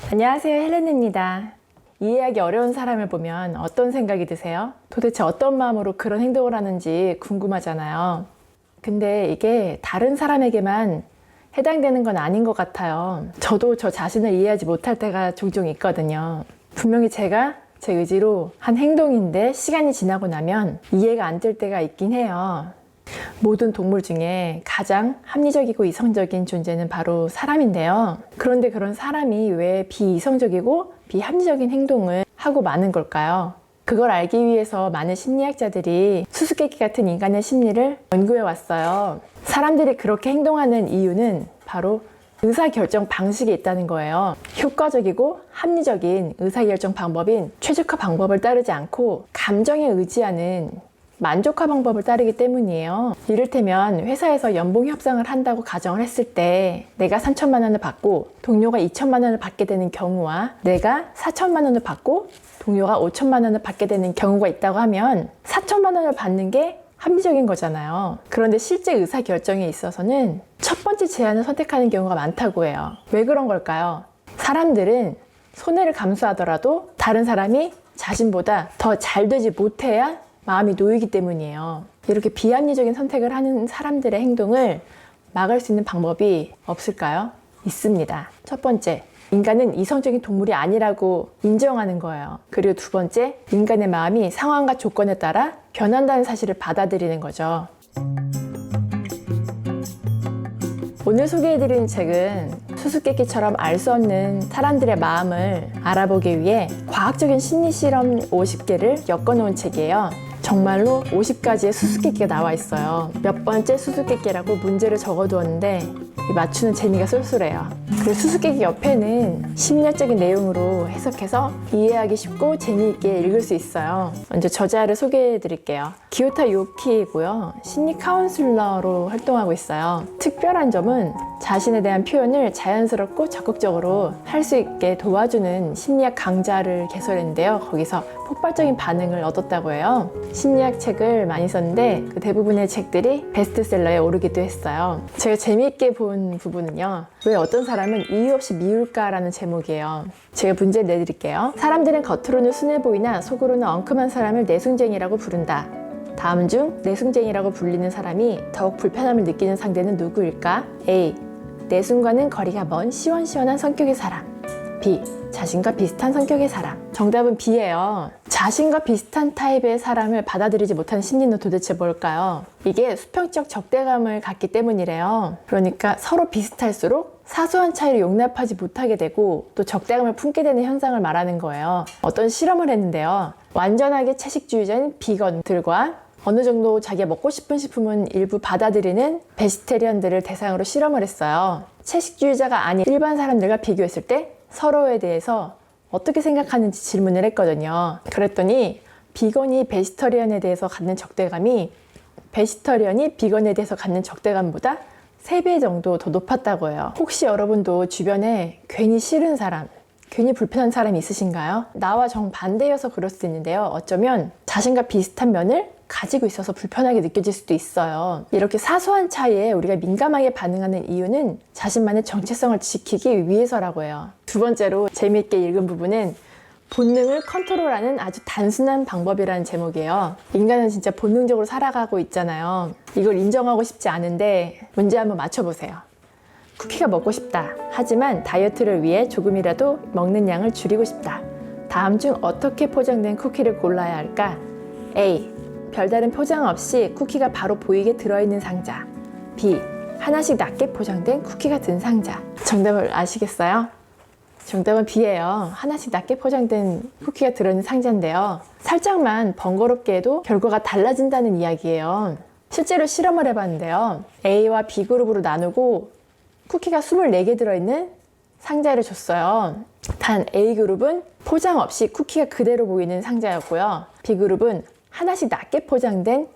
안녕하세요, 헬렌입니다. 이해하기 어려운 사람을 보면 어떤 생각이 드세요? 도대체 어떤 마음으로 그런 행동을 하는지 궁금하잖아요. 근데 이게 다른 사람에게만 해당되는 건 아닌 것 같아요. 저도 저 자신을 이해하지 못할 때가 종종 있거든요. 분명히 제가 제 의지로 한 행동인데 시간이 지나고 나면 이해가 안 될 때가 있긴 해요. 모든 동물 중에 가장 합리적이고 이성적인 존재는 바로 사람인데요. 그런데 그런 사람이 왜 비이성적이고 비합리적인 행동을 하고 마는 걸까요? 그걸 알기 위해서 많은 심리학자들이 수수께끼 같은 인간의 심리를 연구해 왔어요. 사람들이 그렇게 행동하는 이유는 바로 의사결정 방식에 있다는 거예요. 효과적이고 합리적인 의사결정 방법인 최적화 방법을 따르지 않고 감정에 의지하는 만족화 방법을 따르기 때문이에요. 이를테면 회사에서 연봉 협상을 한다고 가정을 했을 때 내가 3천만 원을 받고 동료가 2천만 원을 받게 되는 경우와 내가 4천만 원을 받고 동료가 5천만 원을 받게 되는 경우가 있다고 하면 4천만 원을 받는 게 합리적인 거잖아요. 그런데 실제 의사결정에 있어서는 첫 번째 제안을 선택하는 경우가 많다고 해요. 왜 그런 걸까요? 사람들은 손해를 감수하더라도 다른 사람이 자신보다 더 잘 되지 못해야 마음이 놓이기 때문이에요. 이렇게 비합리적인 선택을 하는 사람들의 행동을 막을 수 있는 방법이 없을까요? 있습니다. 첫 번째, 인간은 이성적인 동물이 아니라고 인정하는 거예요. 그리고 두 번째, 인간의 마음이 상황과 조건에 따라 변한다는 사실을 받아들이는 거죠. 오늘 소개해드리는 책은 수수께끼처럼 알 수 없는 사람들의 마음을 알아보기 위해 과학적인 심리 실험 50개를 엮어놓은 책이에요. 정말로 50가지의 수수께끼가 나와 있어요. 몇 번째 수수께끼라고 문제를 적어두었는데 맞추는 재미가 쏠쏠해요. 그리고 수수께끼 옆에는 심리학적인 내용으로 해석해서 이해하기 쉽고 재미있게 읽을 수 있어요. 먼저 저자를 소개해 드릴게요. 기요타 요키이고요. 심리 카운슬러로 활동하고 있어요. 특별한 점은 자신에 대한 표현을 자연스럽고 적극적으로 할 수 있게 도와주는 심리학 강좌를 개설했는데요. 거기서 폭발적인 반응을 얻었다고 해요. 심리학 책을 많이 썼는데 그 대부분의 책들이 베스트셀러에 오르기도 했어요. 제가 재미있게 본 부분은요. 왜 어떤 사람은 이유 없이 미울까라는 제목이에요. 제가 문제를 내드릴게요. 사람들은 겉으로는 순해 보이나 속으로는 엉큼한 사람을 내숭쟁이라고 부른다. 다음 중 내숭쟁이라고 불리는 사람이 더욱 불편함을 느끼는 상대는 누구일까? A. 내숭과는 거리가 먼 시원시원한 성격의 사람. B. 자신과 비슷한 성격의 사람. 정답은 B예요. 자신과 비슷한 타입의 사람을 받아들이지 못하는 심리는 도대체 뭘까요? 이게 수평적 적대감을 갖기 때문이래요. 그러니까 서로 비슷할수록 사소한 차이를 용납하지 못하게 되고 또 적대감을 품게 되는 현상을 말하는 거예요. 어떤 실험을 했는데요. 완전하게 채식주의자인 비건들과 어느 정도 자기가 먹고 싶은 식품은 일부 받아들이는 베지테리언들을 대상으로 실험을 했어요. 채식주의자가 아닌 일반 사람들과 비교했을 때 서로에 대해서 어떻게 생각하는지 질문을 했거든요. 그랬더니 비건이 베지터리언에 대해서 갖는 적대감이 베지터리언이 비건에 대해서 갖는 적대감보다 3배 정도 더 높았다고 해요. 혹시 여러분도 주변에 괜히 싫은 사람, 괜히 불편한 사람이 있으신가요? 나와 정반대여서 그럴 수도 있는데요. 어쩌면 자신과 비슷한 면을 가지고 있어서 불편하게 느껴질 수도 있어요. 이렇게 사소한 차이에 우리가 민감하게 반응하는 이유는 자신만의 정체성을 지키기 위해서라고 해요. 두 번째로 재미있게 읽은 부분은 본능을 컨트롤하는 아주 단순한 방법이라는 제목이에요. 인간은 진짜 본능적으로 살아가고 있잖아요. 이걸 인정하고 싶지 않은데 문제 한번 맞춰보세요. 쿠키가 먹고 싶다. 하지만 다이어트를 위해 조금이라도 먹는 양을 줄이고 싶다. 다음 중 어떻게 포장된 쿠키를 골라야 할까? A. 별다른 포장 없이 쿠키가 바로 보이게 들어있는 상자. B. 하나씩 낮게 포장된 쿠키가 든 상자. 정답을 아시겠어요? 정답은 B예요. 하나씩 낮게 포장된 쿠키가 들어있는 상자인데요. 살짝만 번거롭게 해도 결과가 달라진다는 이야기예요. 실제로 실험을 해봤는데요. A와 B그룹으로 나누고 쿠키가 24개 들어있는 상자를 줬어요. 단 A그룹은 포장 없이 쿠키가 그대로 보이는 상자였고요. B그룹은 하나씩 낮게 포장된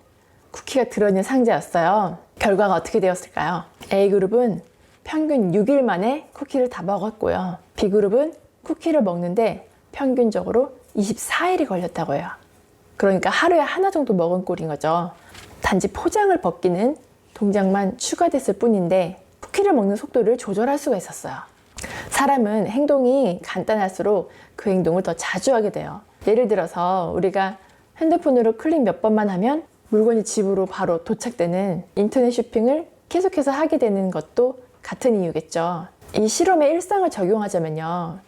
쿠키가 들어있는 상자였어요. 결과가 어떻게 되었을까요? A그룹은 평균 6일 만에 쿠키를 다 먹었고요. B그룹은 쿠키를 먹는데 평균적으로 24일이 걸렸다고 해요. 그러니까 하루에 하나 정도 먹은 꼴인 거죠. 단지 포장을 벗기는 동작만 추가됐을 뿐인데 쿠키를 먹는 속도를 조절할 수가 있었어요. 사람은 행동이 간단할수록 그 행동을 더 자주 하게 돼요. 예를 들어서 우리가 핸드폰으로 클릭 몇 번만 하면 물건이 집으로 바로 도착되는 인터넷 쇼핑을 계속해서 하게 되는 것도 같은 이유겠죠. 이 실험에 일상을 적용하자면요.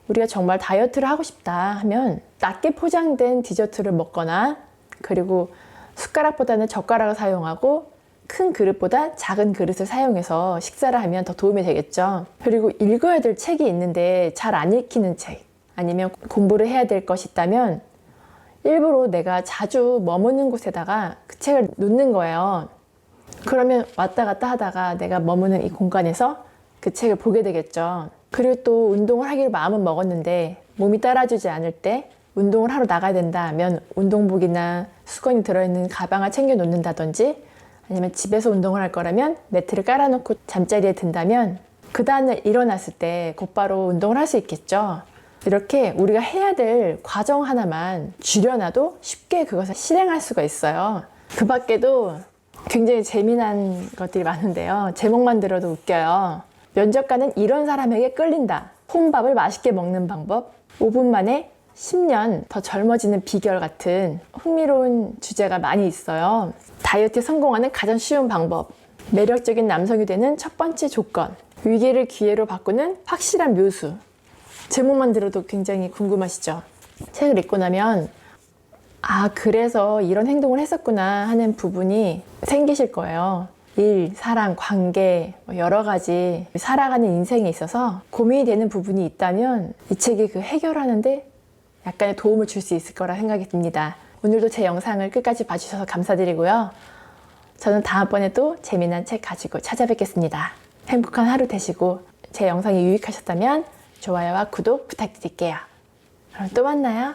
우리가 정말 다이어트를 하고 싶다 하면 낮게 포장된 디저트를 먹거나 그리고 숟가락보다는 젓가락을 사용하고 큰 그릇보다 작은 그릇을 사용해서 식사를 하면 더 도움이 되겠죠. 그리고 읽어야 될 책이 있는데 잘 안 읽히는 책 아니면 공부를 해야 될 것이 있다면 일부러 내가 자주 머무는 곳에다가 그 책을 놓는 거예요. 그러면 왔다 갔다 하다가 내가 머무는 이 공간에서 그 책을 보게 되겠죠. 그리고 또 운동을 하기로 마음은 먹었는데 몸이 따라주지 않을 때 운동을 하러 나가야 된다 하면 운동복이나 수건이 들어있는 가방을 챙겨 놓는다든지 아니면 집에서 운동을 할 거라면 매트를 깔아놓고 잠자리에 든다면 그 다음날 일어났을 때 곧바로 운동을 할 수 있겠죠. 이렇게 우리가 해야 될 과정 하나만 줄여놔도 쉽게 그것을 실행할 수가 있어요. 그 밖에도 굉장히 재미난 것들이 많은데요. 제목만 들어도 웃겨요. 면접관은 이런 사람에게 끌린다. 혼밥을 맛있게 먹는 방법. 5분 만에 10년 더 젊어지는 비결 같은 흥미로운 주제가 많이 있어요. 다이어트에 성공하는 가장 쉬운 방법. 매력적인 남성이 되는 첫 번째 조건. 위기를 기회로 바꾸는 확실한 묘수. 제목만 들어도 굉장히 궁금하시죠? 책을 읽고 나면 아, 그래서 이런 행동을 했었구나 하는 부분이 생기실 거예요. 일, 사랑, 관계, 여러 가지 살아가는 인생에 있어서 고민이 되는 부분이 있다면 이 책이 그 해결하는데 약간의 도움을 줄 수 있을 거라 생각이 듭니다. 오늘도 제 영상을 끝까지 봐주셔서 감사드리고요. 저는 다음번에 또 재미난 책 가지고 찾아뵙겠습니다. 행복한 하루 되시고 제 영상이 유익하셨다면 좋아요와 구독 부탁드릴게요. 그럼 또 만나요.